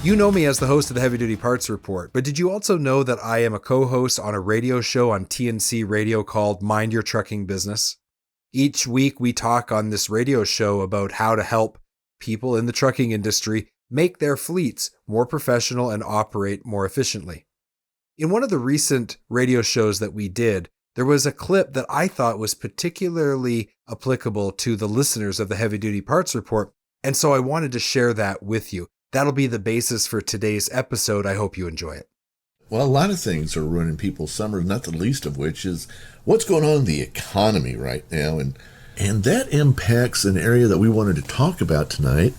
You know me as the host of the Heavy Duty Parts Report, but did you also know that I am a co-host on a radio show on TNC Radio called Mind Your Trucking Business? Each week we talk on this radio show about how to help people in the trucking industry make their fleets more professional and operate more efficiently. In one of the recent radio shows that we did, there was a clip that I thought was particularly applicable to the listeners of the Heavy Duty Parts Report, and so I wanted to share that with you. That'll be the basis for today's episode. I hope you enjoy it. Well, a lot of things are ruining people's summer, not the least of which is what's going on in the economy right now. And that impacts an area that we wanted to talk about tonight.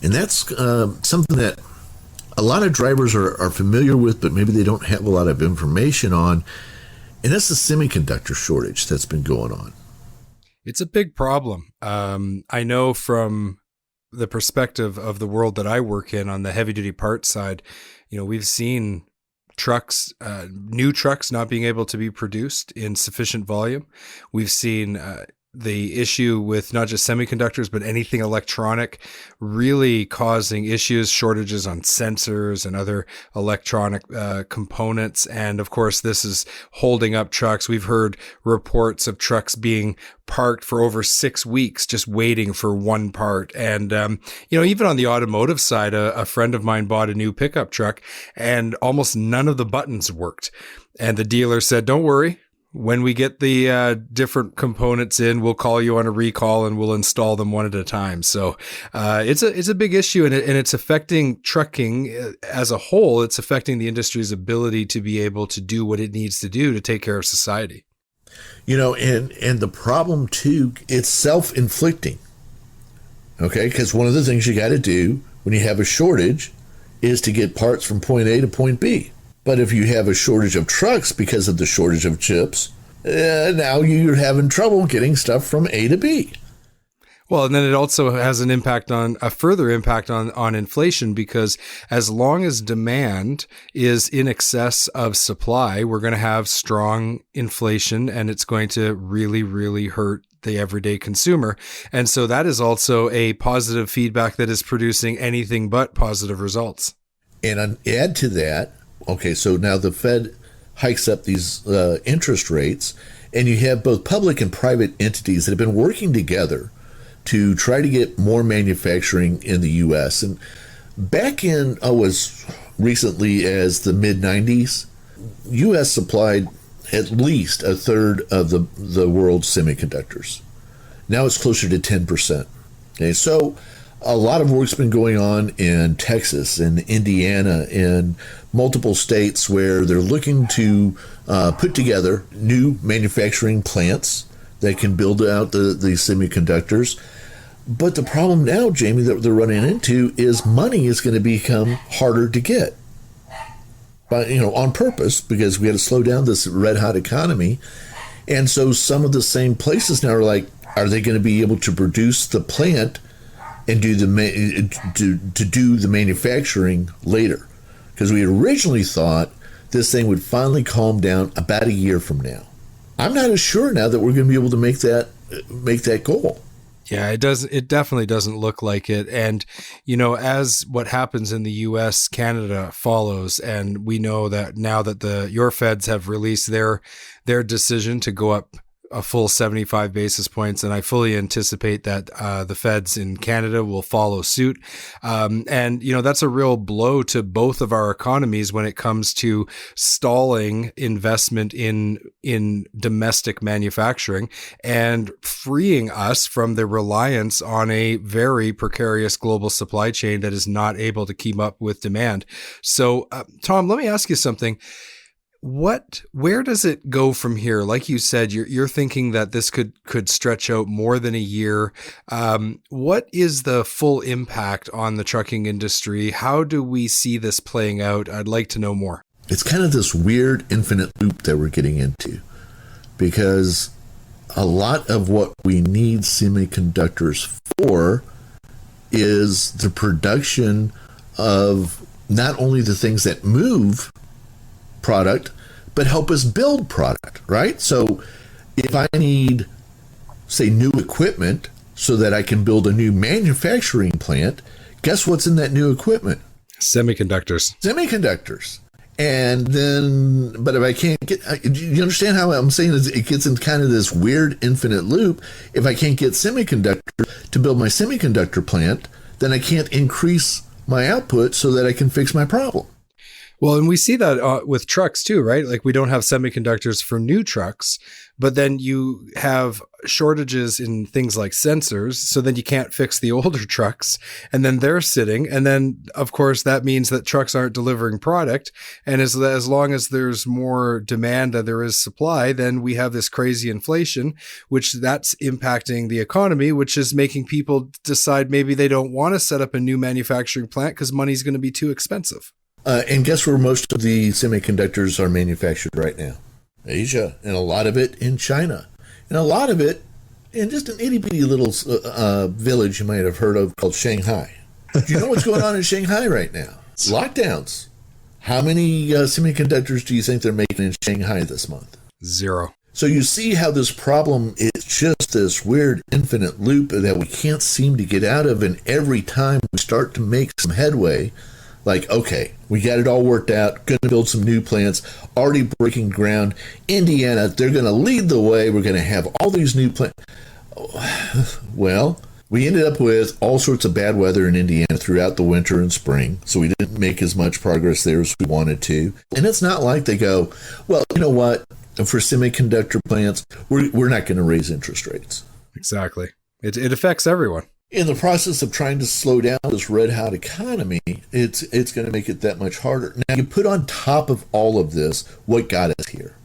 And that's something that a lot of drivers are familiar with, but maybe they don't have a lot of information on. And that's the semiconductor shortage that's been going on. It's a big problem. I know from the perspective of the world that I work in on the heavy duty parts side, we've seen trucks, new trucks not being able to be produced in sufficient volume. We've seen the issue with not just semiconductors, but anything electronic really causing issues, shortages on sensors and other electronic components. And of course, this is holding up trucks. We've heard reports of trucks being parked for over 6 weeks, just waiting for one part. And, even on the automotive side, a friend of mine bought a new pickup truck and almost none of the buttons worked. And the dealer said, "Don't worry. When we get the different components in, we'll call you on a recall and we'll install them one at a time." So it's a big issue, and it's affecting trucking as a whole. It's affecting the industry's ability to be able to do what it needs to do to take care of society. And the problem too, it's self-inflicting. Okay, because one of the things you got to do when you have a shortage is to get parts from point A to point B. But if you have a shortage of trucks because of the shortage of chips, now you're having trouble getting stuff from A to B. Well, and then it also has a further impact on inflation, because as long as demand is in excess of supply, we're going to have strong inflation, and it's going to really, really hurt the everyday consumer. And so that is also a positive feedback that is producing anything but positive results. And add to that, okay, so now the Fed hikes up these interest rates, and you have both public and private entities that have been working together to try to get more manufacturing in the U.S. And back in, as recently as the mid-90s, U.S. supplied at least a third of the world's semiconductors. Now it's closer to 10%. Okay, so a lot of work's been going on in Texas and Indiana and multiple states where they're looking to put together new manufacturing plants that can build out the semiconductors. But the problem now, Jamie, that they're running into is money is going to become harder to get. But, on purpose, because we had to slow down this red hot economy. And so some of the same places now are like, are they going to be able to produce the plant and do the manufacturing later? Because we originally thought this thing would finally calm down about a year from now. I'm not as sure now that we're going to be able to make that goal. Yeah, it definitely doesn't look like it. And, as what happens in the US, Canada follows. And we know that now that your feds have released their decision to go up a full 75 basis points. And I fully anticipate that the feds in Canada will follow suit. And that's a real blow to both of our economies when it comes to stalling investment in domestic manufacturing and freeing us from the reliance on a very precarious global supply chain that is not able to keep up with demand. So, Tom, let me ask you something. Where does it go from here? Like you said, you're thinking that this could stretch out more than a year. What is the full impact on the trucking industry? How do we see this playing out? I'd like to know more. It's kind of this weird infinite loop that we're getting into, because a lot of what we need semiconductors for is the production of not only the things that move product, but help us build product, right? So if I need, say, new equipment so that I can build a new manufacturing plant, guess what's in that new equipment? Semiconductors. And then, but if I can't get, you understand how I'm saying it gets in kind of this weird infinite loop. If I can't get semiconductor to build my semiconductor plant, then I can't increase my output so that I can fix my problem. Well, and we see that with trucks too, right? Like we don't have semiconductors for new trucks, but then you have shortages in things like sensors. So then you can't fix the older trucks and then they're sitting. And then of course that means that trucks aren't delivering product. And as long as there's more demand than there is supply, then we have this crazy inflation, which that's impacting the economy, which is making people decide maybe they don't want to set up a new manufacturing plant because money's going to be too expensive. And guess where most of the semiconductors are manufactured right now? Asia, and a lot of it in China, and a lot of it in just an itty-bitty little village you might have heard of called Shanghai. Do you know what's going on in Shanghai right now? Lockdowns. How many semiconductors do you think they're making in Shanghai this month? 0. So you see how this problem is just this weird infinite loop that we can't seem to get out of, and every time we start to make some headway, like, okay, we got it all worked out, going to build some new plants, already breaking ground. Indiana, they're going to lead the way. We're going to have all these new plants. Well, we ended up with all sorts of bad weather in Indiana throughout the winter and spring, so we didn't make as much progress there as we wanted to. And it's not like they go, well, you know what, for semiconductor plants, we're not going to raise interest rates. Exactly. It affects everyone. In the process of trying to slow down this red-hot economy, it's going to make it that much harder. Now, you put on top of all of this what got us here,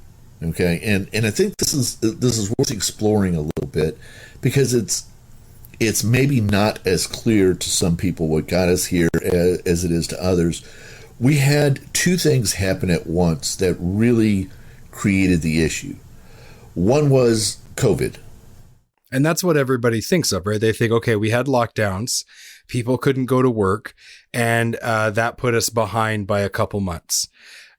okay? And I think this is worth exploring a little bit because it's maybe not as clear to some people what got us here as it is to others. We had two things happen at once that really created the issue. One was COVID. And that's what everybody thinks of, right? They think, okay, we had lockdowns, people couldn't go to work, and that put us behind by a couple months.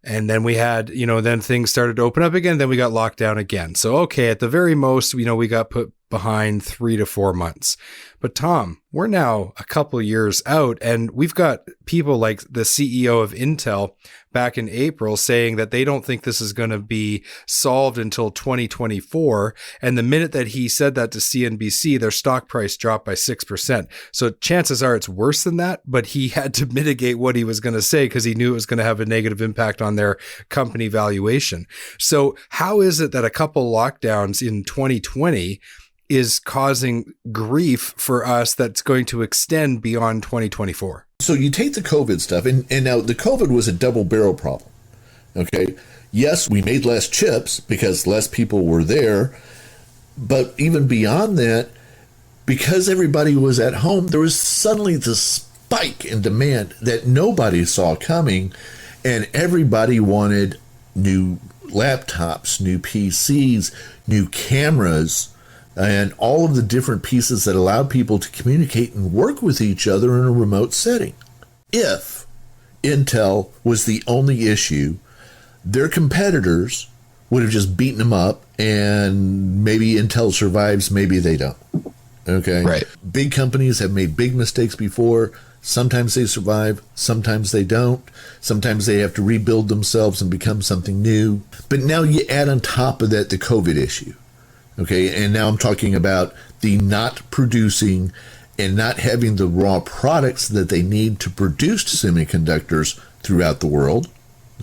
And then we had, then things started to open up again, then we got locked down again. So, okay, at the very most, we got put behind 3 to 4 months. But Tom, we're now a couple years out, and we've got people like the CEO of Intel back in April saying that they don't think this is going to be solved until 2024. And the minute that he said that to CNBC, their stock price dropped by 6%. So chances are it's worse than that, but he had to mitigate what he was going to say because he knew it was going to have a negative impact on their company valuation. So how is it that a couple lockdowns in 2020 is causing grief for us that's going to extend beyond 2024? So you take the COVID stuff, and now the COVID was a double barrel problem. Okay. Yes, we made less chips because less people were there. But even beyond that, because everybody was at home, there was suddenly this spike in demand that nobody saw coming. And everybody wanted new laptops, new PCs, new cameras, and all of the different pieces that allowed people to communicate and work with each other in a remote setting. If Intel was the only issue, their competitors would have just beaten them up, and maybe Intel survives, maybe they don't. Okay? Right. Big companies have made big mistakes before. Sometimes they survive, sometimes they don't. Sometimes they have to rebuild themselves and become something new. But now you add on top of that the COVID issue. Okay, and now I'm talking about the not producing and not having the raw products that they need to produce semiconductors throughout the world.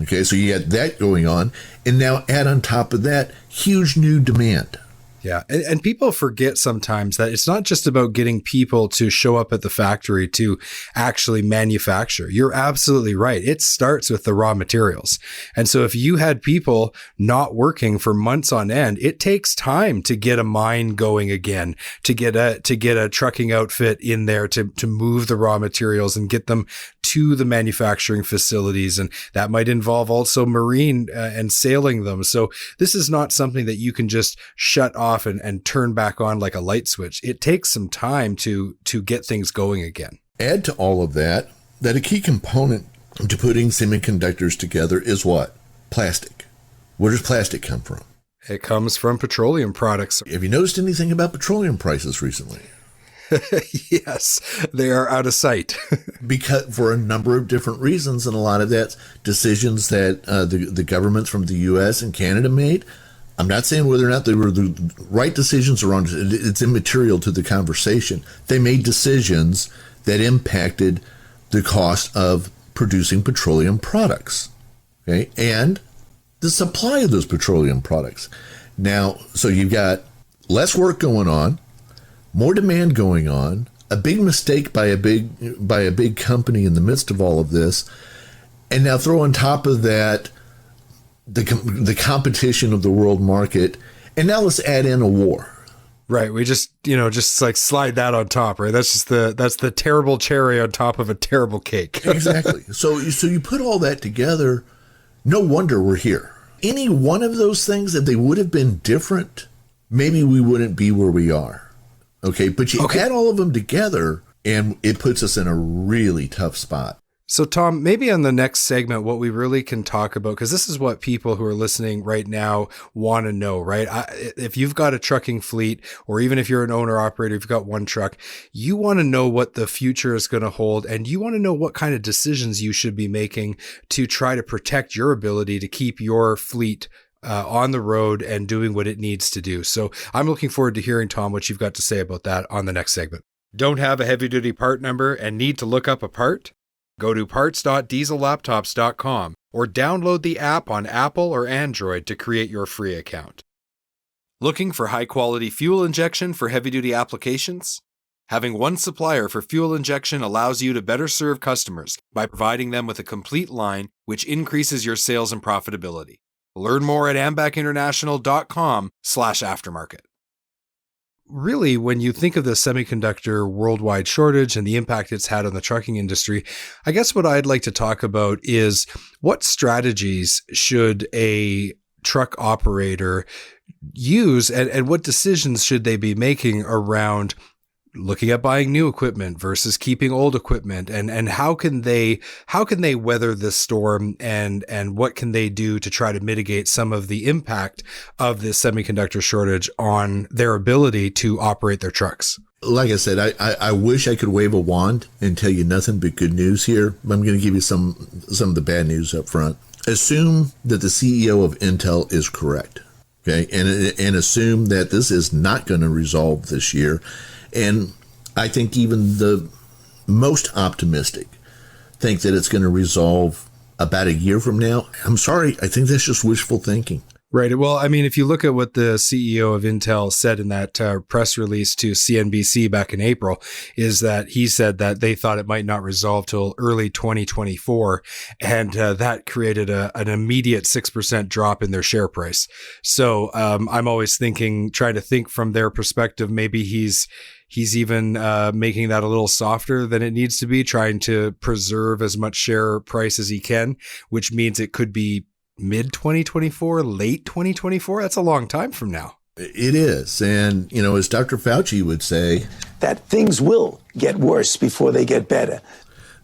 Okay, so you got that going on, and now add on top of that huge new demand. Yeah. And people forget sometimes that it's not just about getting people to show up at the factory to actually manufacture. You're absolutely right. It starts with the raw materials. And so if you had people not working for months on end, it takes time to get a mine going again, to get a trucking outfit in there to move the raw materials and get them to the manufacturing facilities. And that might involve also marine and sailing them. So this is not something that you can just shut off and turn back on like a light switch. It takes some time to get things going again. Add to all of that a key component to putting semiconductors together is what? Plastic. Where does plastic come from? It comes from petroleum products. Have you noticed anything about petroleum prices recently? Yes, they are out of sight. Because for a number of different reasons, and a lot of that's decisions that the governments from the U.S. and Canada made. I'm not saying whether or not they were the right decisions or wrong. It's immaterial to the conversation. They made decisions that impacted the cost of producing petroleum products, okay, and the supply of those petroleum products. Now, so you've got less work going on, more demand going on, a big mistake by a big company in the midst of all of this, and now throw on top of that the competition of the world market, and now let's add in a war. Right. We just like slide that on top, right? That's the terrible cherry on top of a terrible cake. Exactly. So you put all that together, no wonder we're here. Any one of those things, if they would have been different, maybe we wouldn't be where we are. Okay. But you add all of them together and it puts us in a really tough spot. So, Tom, maybe on the next segment, what we really can talk about, because this is what people who are listening right now want to know, right? If you've got a trucking fleet, or even if you're an owner operator, if you've got one truck, you want to know what the future is going to hold, and you want to know what kind of decisions you should be making to try to protect your ability to keep your fleet on the road and doing what it needs to do. So I'm looking forward to hearing, Tom, what you've got to say about that on the next segment. Don't have a heavy-duty part number and need to look up a part? Go to parts.diesellaptops.com or download the app on Apple or Android to create your free account. Looking for high-quality fuel injection for heavy-duty applications? Having one supplier for fuel injection allows you to better serve customers by providing them with a complete line, which increases your sales and profitability. Learn more at ambackinternational.com/aftermarket. Really, when you think of the semiconductor worldwide shortage and the impact it's had on the trucking industry, I guess what I'd like to talk about is what strategies should a truck operator use and what decisions should they be making around looking at buying new equipment versus keeping old equipment, and how can they weather this storm, and what can they do to try to mitigate some of the impact of this semiconductor shortage on their ability to operate their trucks? Like I said, I wish I could wave a wand and tell you nothing but good news here. I'm going to give you some of the bad news up front. Assume that the CEO of Intel is correct, okay, and assume that this is not going to resolve this year. And I think even the most optimistic think that it's going to resolve about a year from now. I'm sorry, I think that's just wishful thinking. Right. Well, I mean, if you look at what the CEO of Intel said in that press release to CNBC back in April, is that he said that they thought it might not resolve till early 2024. And that created an immediate 6% drop in their share price. So I'm always trying to think from their perspective, maybe he's even making that a little softer than it needs to be, trying to preserve as much share price as he can, which means it could be mid 2024, late 2024. That's a long time from now. It is. And, as Dr. Fauci would say, that things will get worse before they get better.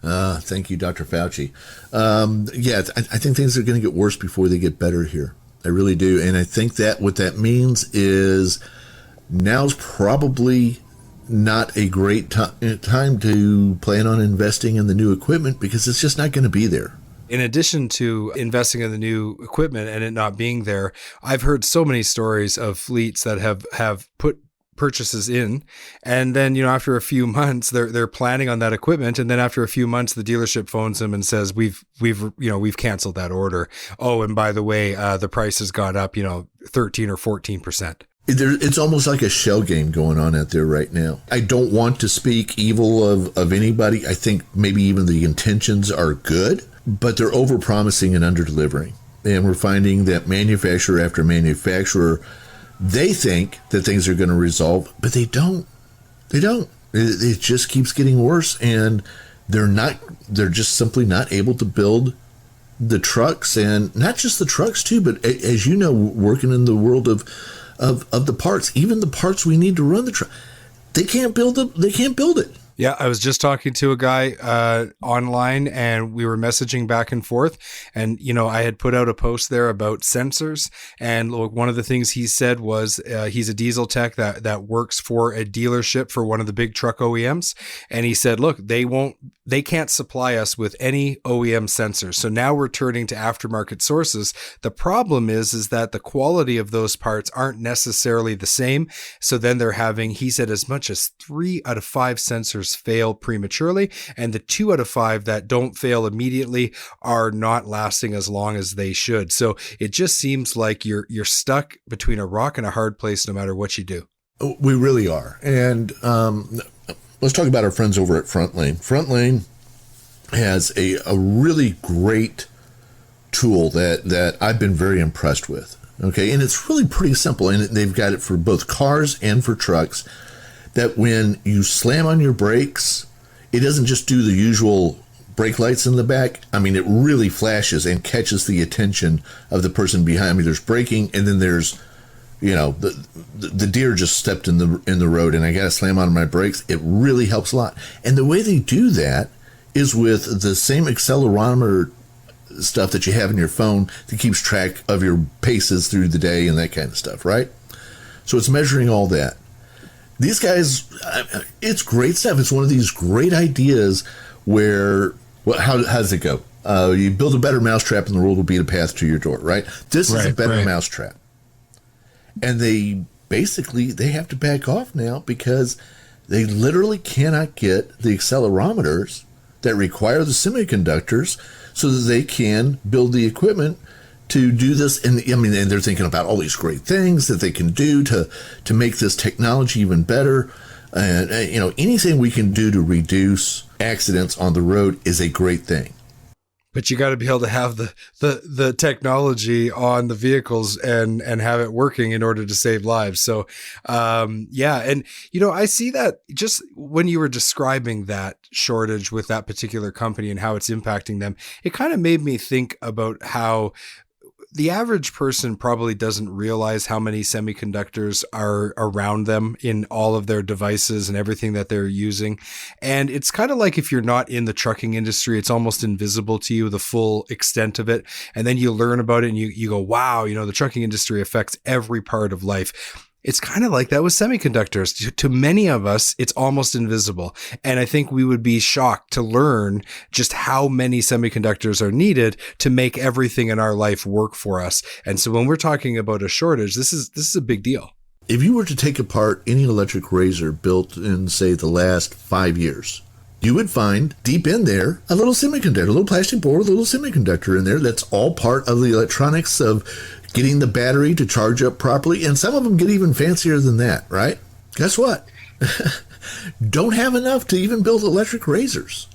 Thank you, Dr. Fauci. I think things are going to get worse before they get better here. I really do. And I think that what that means is now's probably not a great time to plan on investing in the new equipment, because it's just not going to be there. In addition to investing in the new equipment and it not being there, I've heard so many stories of fleets that have put purchases in, and then after a few months they're planning on that equipment, and then after a few months the dealership phones them and says we've canceled that order. Oh, and by the way, the price has gone up 13 or 14%. It's almost like a shell game going on out there right now. I don't want to speak evil of anybody. I think maybe even the intentions are good, but they're over-promising and under-delivering. And we're finding that manufacturer after manufacturer, they think that things are going to resolve, but they don't. They don't. It just keeps getting worse, and they're just simply not able to build the trucks, and not just the trucks too, but as you know, working in the world of the parts, even the parts we need to run the truck, they can't build it. Yeah, I was just talking to a guy online, and we were messaging back and forth. And, I had put out a post there about sensors. And look, one of the things he said was he's a diesel tech that works for a dealership for one of the big truck OEMs. And he said, look, they can't supply us with any OEM sensors. So now we're turning to aftermarket sources. The problem is that the quality of those parts aren't necessarily the same. So then they're having, he said, as much as 3 out of 5 sensors fail prematurely, and the 2 out of 5 that don't fail immediately are not lasting as long as they should. So it just seems like you're stuck between a rock and a hard place no matter what you do. We really are. And let's talk about our friends over at Frontlane. Frontlane has a really great tool that I've been very impressed with. Okay, and it's really pretty simple, and they've got it for both cars and for trucks. That when you slam on your brakes, it doesn't just do the usual brake lights in the back. I mean, it really flashes and catches the attention of the person behind me. There's braking, and then there's, the deer just stepped in the road, and I got to slam on my brakes. It really helps a lot. And the way they do that is with the same accelerometer stuff that you have in your phone that keeps track of your paces through the day and that kind of stuff, right? So it's measuring all that. These guys, it's great stuff. It's one of these great ideas where, how does it go? You build a better mousetrap and the world will be the path to your door, right? This is a better mousetrap. And they have to back off now because they literally cannot get the accelerometers that require the semiconductors so that they can build the equipment to do this. And they're thinking about all these great things that they can do to make this technology even better. And, anything we can do to reduce accidents on the road is a great thing. But you got to be able to have the technology on the vehicles and have it working in order to save lives. So, yeah. And, I see that just when you were describing that shortage with that particular company and how it's impacting them, it kind of made me think about how the average person probably doesn't realize how many semiconductors are around them in all of their devices and everything that they're using. And it's kind of like if you're not in the trucking industry, it's almost invisible to you, the full extent of it. And then you learn about it and you go, wow, the trucking industry affects every part of life. It's kind of like that with semiconductors. To many of us, it's almost invisible. And I think we would be shocked to learn just how many semiconductors are needed to make everything in our life work for us. And so when we're talking about a shortage, this is a big deal. If you were to take apart any electric razor built in, say, the last 5 years, you would find deep in there a little semiconductor, a little plastic board, a little semiconductor in there. That's all part of the electronics of getting the battery to charge up properly. And some of them get even fancier than that, right? Guess what? Don't have enough to even build electric razors.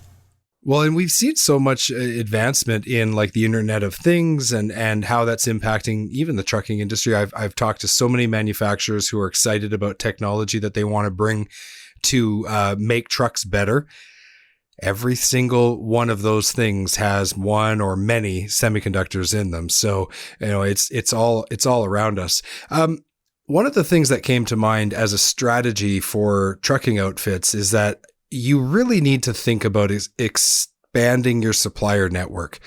Well, and we've seen so much advancement in like the Internet of Things and how that's impacting even the trucking industry. I've talked to so many manufacturers who are excited about technology that they want to bring to make trucks better. Every single one of those things has one or many semiconductors in them. So, it's all around us. One of the things that came to mind as a strategy for trucking outfits is that you really need to think about expanding your supplier network.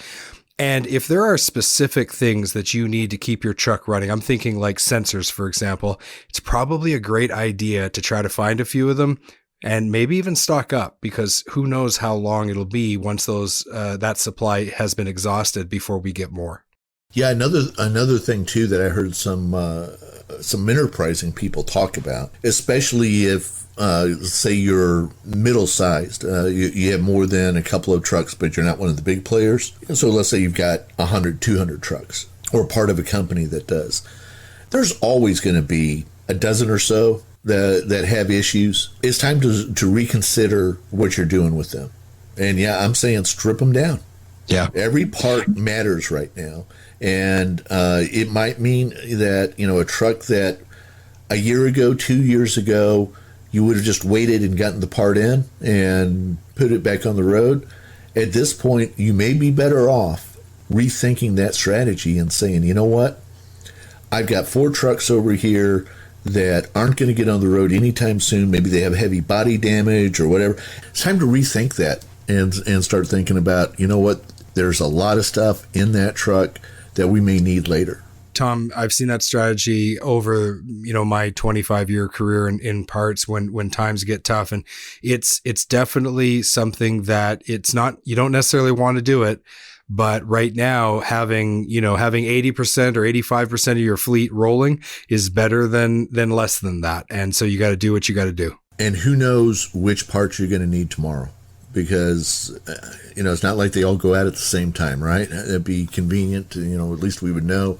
And if there are specific things that you need to keep your truck running, I'm thinking like sensors, for example, it's probably a great idea to try to find a few of them and maybe even stock up, because who knows how long it'll be once that supply has been exhausted before we get more. Yeah, another thing too that I heard some enterprising people talk about, especially if say you're middle-sized, you have more than a couple of trucks, but you're not one of the big players. So let's say you've got 100, 200 trucks, or part of a company that does. There's always going to be a dozen or so that have issues. It's time to reconsider what you're doing with them. And yeah, I'm saying strip them down. Yeah. Every part matters right now. And it might mean that, a truck that a year ago, 2 years ago, you would have just waited and gotten the part in and put it back on the road. At this point, you may be better off rethinking that strategy and saying, you know what? I've got 4 trucks over here that aren't going to get on the road anytime soon. Maybe they have heavy body damage or whatever. It's time to rethink that and start thinking about, you know what, there's a lot of stuff in that truck that we may need later. Tom, I've seen that strategy over, my 25-year career in parts when times get tough. And it's definitely something that you don't necessarily want to do it. But right now, having 80% or 85% of your fleet rolling is better than less than that. And so you got to do what you got to do. And who knows which parts you're going to need tomorrow, because, it's not like they all go out at the same time, right? It'd be convenient to, at least we would know.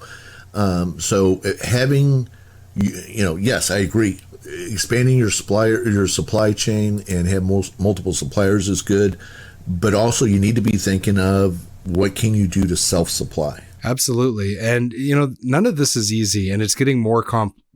So having, yes, I agree. Expanding your supply chain and have multiple suppliers is good, but also you need to be thinking of what can you do to self-supply. Absolutely. And, none of this is easy, and it's getting more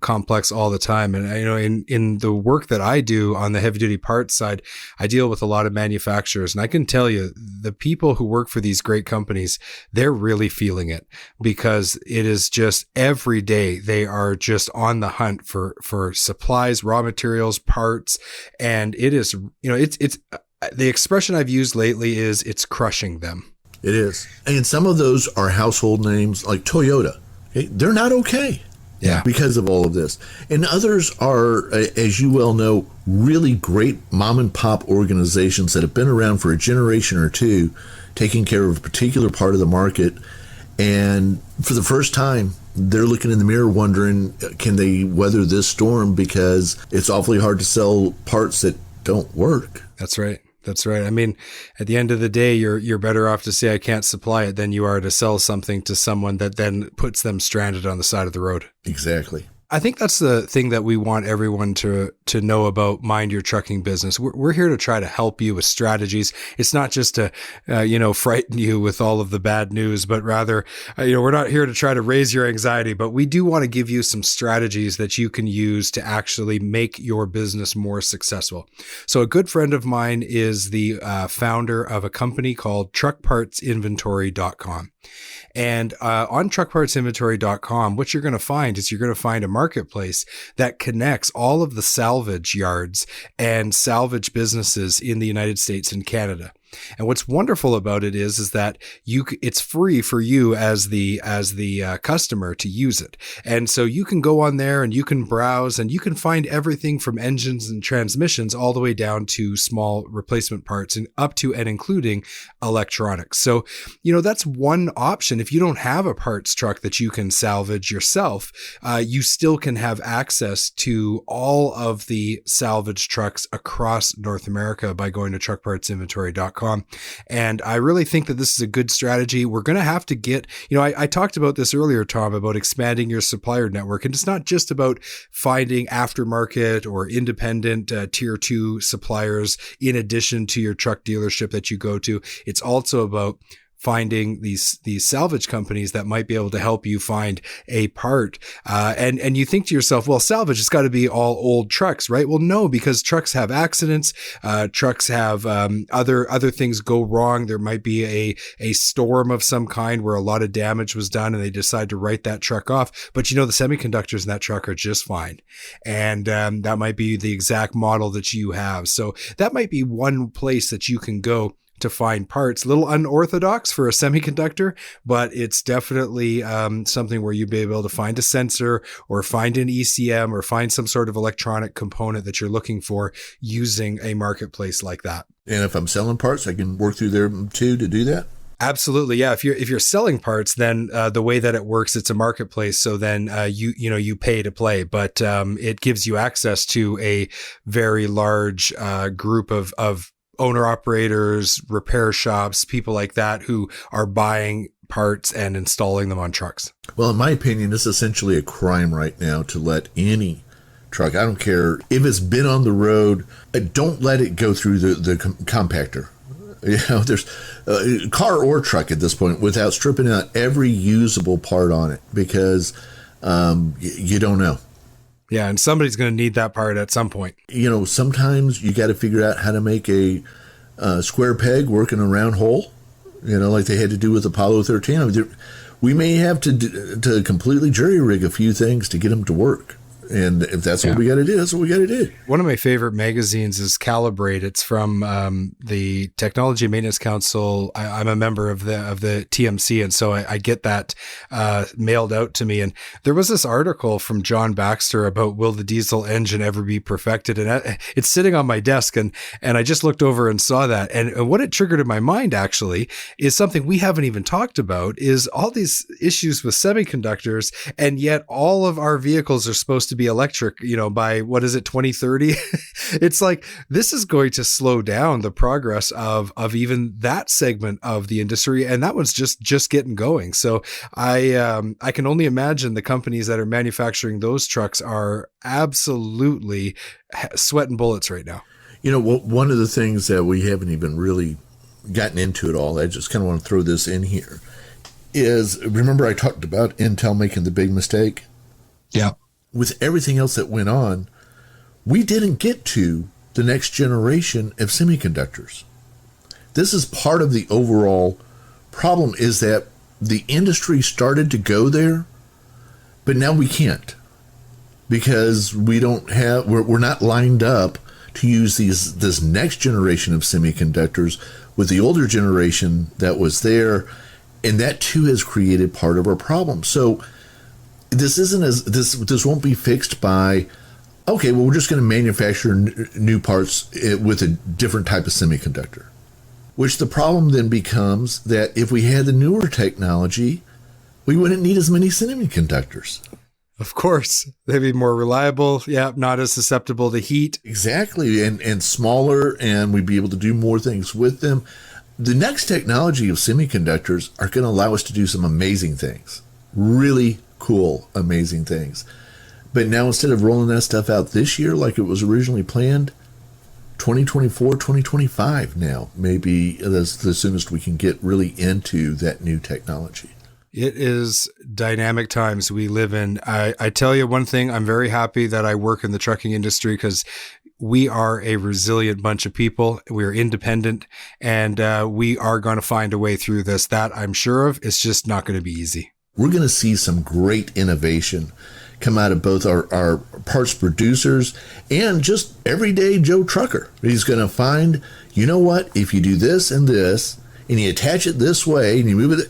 complex all the time. And, in the work that I do on the heavy duty parts side, I deal with a lot of manufacturers, and I can tell you the people who work for these great companies, they're really feeling it, because it is just every day they are just on the hunt for supplies, raw materials, parts. And it is, it's the expression I've used lately is it's crushing them. It is. And some of those are household names like Toyota. Okay? They're not okay. Yeah. Because of all of this. And others are, as you well know, really great mom and pop organizations that have been around for a generation or two, taking care of a particular part of the market. And for the first time, they're looking in the mirror wondering, can they weather this storm? Because it's awfully hard to sell parts that don't work. That's right. That's right. I mean, at the end of the day, you're better off to say I can't supply it than you are to sell something to someone that then puts them stranded on the side of the road. Exactly. I think that's the thing that we want everyone to know about Mind Your Trucking Business. We're here to try to help you with strategies. It's not just to, frighten you with all of the bad news, but rather, we're not here to try to raise your anxiety, but we do want to give you some strategies that you can use to actually make your business more successful. So a good friend of mine is the founder of a company called truckpartsinventory.com. And on truckpartsinventory.com, what you're going to find is you're going to find a marketplace that connects all of the salvage yards and salvage businesses in the United States and Canada. And what's wonderful about it is that it's free for you as the customer to use it. And so you can go on there and you can browse and you can find everything from engines and transmissions all the way down to small replacement parts and up to and including electronics. So, that's one option. If you don't have a parts truck that you can salvage yourself, you still can have access to all of the salvage trucks across North America by going to truckpartsinventory.com. And I really think that this is a good strategy. We're going to have to get, I talked about this earlier, Tom, about expanding your supplier network. And it's not just about finding aftermarket or independent tier 2 suppliers in addition to your truck dealership that you go to. It's also about finding these salvage companies that might be able to help you find a part. And you think to yourself, well, salvage has got to be all old trucks, right? Well, no, because trucks have accidents. Trucks have other things go wrong. There might be a storm of some kind where a lot of damage was done and they decide to write that truck off. But the semiconductors in that truck are just fine. And that might be the exact model that you have. So that might be one place that you can go to find parts. A little unorthodox for a semiconductor, but it's definitely something where you'd be able to find a sensor or find an ECM or find some sort of electronic component that you're looking for using a marketplace like that. And if I'm selling parts, I can work through there too to do that? Absolutely. Yeah. If you're selling parts, then the way that it works, it's a marketplace. So then you pay to play, but it gives you access to a very large group of owner-operators, repair shops, people like that who are buying parts and installing them on trucks. Well, in my opinion, it's essentially a crime right now to let any truck, I don't care if it's been on the road, don't let it go through the compactor. There's car or truck at this point without stripping out every usable part on it, because you don't know. Yeah, and somebody's going to need that part at some point. Sometimes you got to figure out how to make a square peg work in a round hole, like they had to do with Apollo 13. We may have to completely jury rig a few things to get them to work. And if that's what we got to do, that's what we got to do. One of my favorite magazines is Calibrate. It's from the Technology Maintenance Council. I'm a member of the TMC, and so I get that mailed out to me. And there was this article from John Baxter about will the diesel engine ever be perfected? And it's sitting on my desk, and I just looked over and saw that. And what it triggered in my mind actually is something we haven't even talked about, is all these issues with semiconductors, and yet all of our vehicles are supposed to be electric, by 2030? It's like, this is going to slow down the progress of even that segment of the industry. And that one's just getting going. So I can only imagine the companies that are manufacturing those trucks are absolutely sweating bullets right now. One of the things that we haven't even really gotten into at all, I just kind of want to throw this in here, is, remember I talked about Intel making the big mistake? Yeah. With everything else that went on, we didn't get to the next generation of semiconductors. This is part of the overall problem, is that the industry started to go there, but now we can't, because we're not lined up to use this next generation of semiconductors with the older generation that was there, and that too has created part of our problem. So this won't be fixed by, okay, well, we're just going to manufacture new parts with a different type of semiconductor. Which the problem then becomes that if we had the newer technology, we wouldn't need as many semiconductors. Of course, they'd be more reliable. Yeah, not as susceptible to heat. Exactly, and smaller, and we'd be able to do more things with them. The next technology of semiconductors are going to allow us to do some amazing things. Really cool, amazing things. But now, instead of rolling that stuff out this year like it was originally planned, 2024, 2025 now, maybe the soonest we can get really into that new technology. It is dynamic times we live in. I tell you one thing, I'm very happy that I work in the trucking industry, because we are a resilient bunch of people. We're independent, and we are going to find a way through this. That I'm sure of. It's just not going to be easy. We're going to see some great innovation come out of both our parts producers and just everyday Joe Trucker. He's going to find, you know what, if you do this and this, and you attach it this way, and you move it,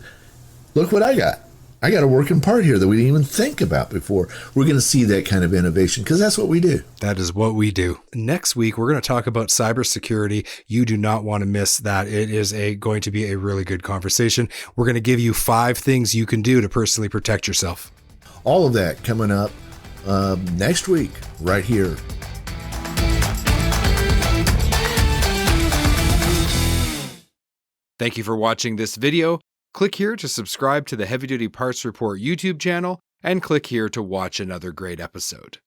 look what I got. I got a working part here that we didn't even think about before. We're going to see that kind of innovation, because that's what we do. That is what we do. Next week, we're going to talk about cybersecurity. You do not want to miss that. It is going to be a really good conversation. We're going to give you 5 things you can do to personally protect yourself. All of that coming up next week, right here. Thank you for watching this video. Click here to subscribe to the Heavy Duty Parts Report YouTube channel, and click here to watch another great episode.